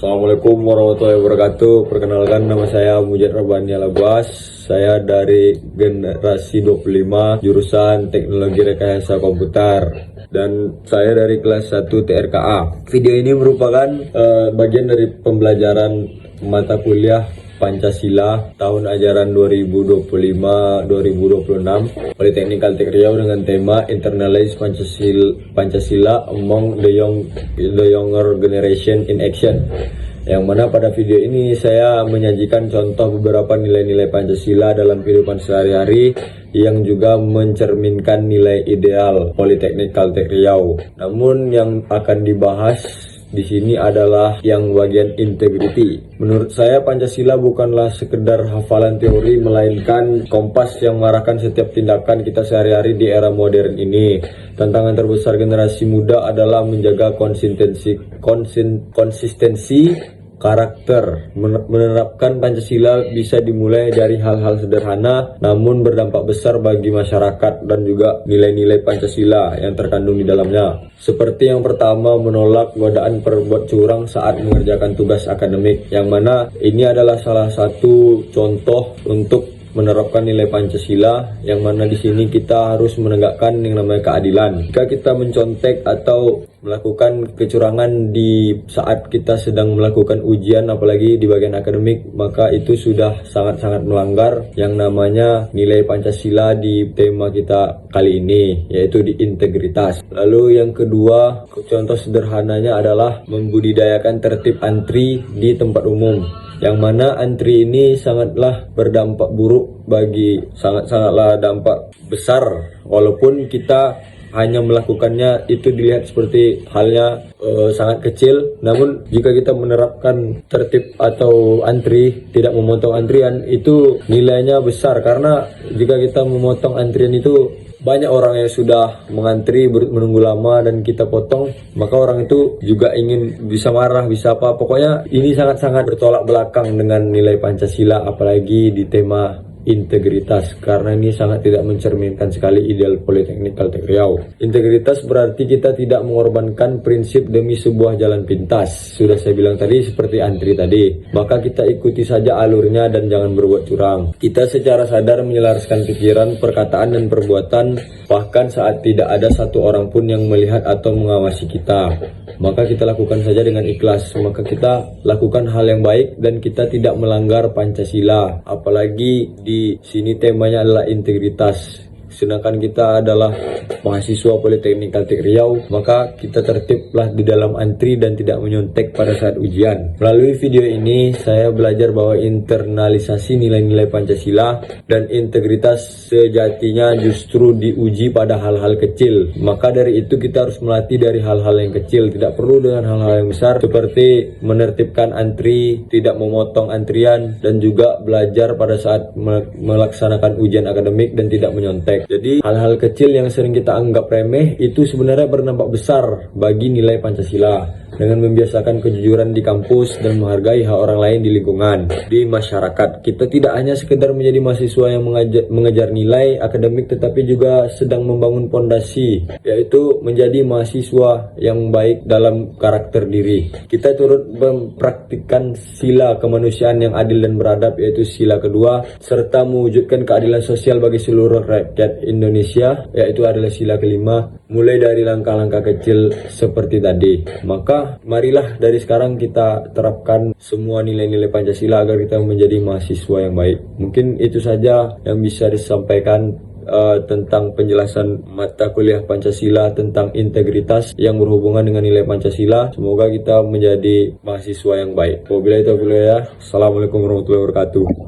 Assalamualaikum warahmatullahi wabarakatuh. Perkenalkan, nama saya Mujad Rabani Alabas. Saya dari generasi 25 jurusan Teknologi Rekayasa Komputer, dan saya dari kelas 1 TRKA. Video ini merupakan bagian dari pembelajaran mata kuliah Pancasila tahun ajaran 2025-2026 Politeknik Kalteng Riau dengan tema Internalize Pancasila Among the Younger Generation in Action. Yang mana pada video ini saya menyajikan contoh beberapa nilai-nilai Pancasila dalam kehidupan sehari-hari yang juga mencerminkan nilai ideal Politeknik Kalteng Riau. Namun yang akan dibahas di sini adalah yang bagian integriti. Menurut saya Pancasila bukanlah sekedar hafalan teori, melainkan kompas yang mengarahkan setiap tindakan kita sehari-hari di era modern ini. Tantangan terbesar generasi muda adalah menjaga konsistensi karakter. Menerapkan Pancasila bisa dimulai dari hal-hal sederhana namun berdampak besar bagi masyarakat dan juga nilai-nilai Pancasila yang terkandung di dalamnya. Seperti yang pertama, menolak godaan berbuat curang saat mengerjakan tugas akademik, yang mana ini adalah salah satu contoh untuk menerapkan nilai Pancasila, yang mana di sini kita harus menegakkan yang namanya keadilan. Jika kita mencontek atau melakukan kecurangan di saat kita sedang melakukan ujian, apalagi di bagian akademik, maka itu sudah sangat-sangat melanggar yang namanya nilai Pancasila di tema kita kali ini, yaitu di integritas. Lalu yang kedua, contoh sederhananya adalah membudidayakan tertib antri di tempat umum, yang mana antri ini sangatlah berdampak buruk sangatlah dampak besar, walaupun kita hanya melakukannya itu dilihat seperti halnya sangat kecil. Namun jika kita menerapkan tertib atau antri, tidak memotong antrian, itu nilainya besar, karena jika kita memotong antrian itu banyak orang yang sudah mengantri menunggu lama dan kita potong, maka orang itu juga ingin bisa marah, bisa apa. Pokoknya ini sangat-sangat bertolak belakang dengan nilai Pancasila, apalagi di tema integritas, karena ini sangat tidak mencerminkan sekali ideal Politeknik Kalteng Riau. Integritas berarti kita tidak mengorbankan prinsip demi sebuah jalan pintas. Sudah saya bilang tadi, seperti antri tadi, maka kita ikuti saja alurnya dan jangan berbuat curang. Kita secara sadar menyelaraskan pikiran, perkataan dan perbuatan, bahkan saat tidak ada satu orang pun yang melihat atau mengawasi kita, maka kita lakukan saja dengan ikhlas. Maka kita lakukan hal yang baik dan kita tidak melanggar Pancasila. Apalagi di sini temanya adalah integritas. Sedangkan kita adalah mahasiswa Politeknik Kalteng Riau, maka kita tertiblah di dalam antri dan tidak menyontek pada saat ujian. Melalui video ini saya belajar bahwa internalisasi nilai-nilai Pancasila dan integritas sejatinya justru diuji pada hal-hal kecil. Maka dari itu kita harus melatih dari hal-hal yang kecil, tidak perlu dengan hal-hal yang besar seperti menertibkan antri, tidak memotong antrian, dan juga belajar pada saat melaksanakan ujian akademik dan tidak menyontek. Jadi hal-hal kecil yang sering kita anggap remeh itu sebenarnya berdampak besar bagi nilai Pancasila. Dengan membiasakan kejujuran di kampus dan menghargai hak orang lain di lingkungan, di masyarakat, kita tidak hanya sekedar menjadi mahasiswa yang mengejar nilai akademik, tetapi juga sedang membangun pondasi, yaitu menjadi mahasiswa yang baik dalam karakter diri. Kita turut mempraktikkan sila kemanusiaan yang adil dan beradab, yaitu sila kedua, serta mewujudkan keadilan sosial bagi seluruh rakyat Indonesia, yaitu adalah sila kelima, mulai dari langkah-langkah kecil seperti tadi. Maka marilah dari sekarang kita terapkan semua nilai-nilai Pancasila agar kita menjadi mahasiswa yang baik. Mungkin itu saja yang bisa disampaikan tentang penjelasan mata kuliah Pancasila tentang integritas yang berhubungan dengan nilai Pancasila. Semoga kita menjadi mahasiswa yang baik. Wabillahi taufiq walhidayah. Assalamualaikum warahmatullahi wabarakatuh.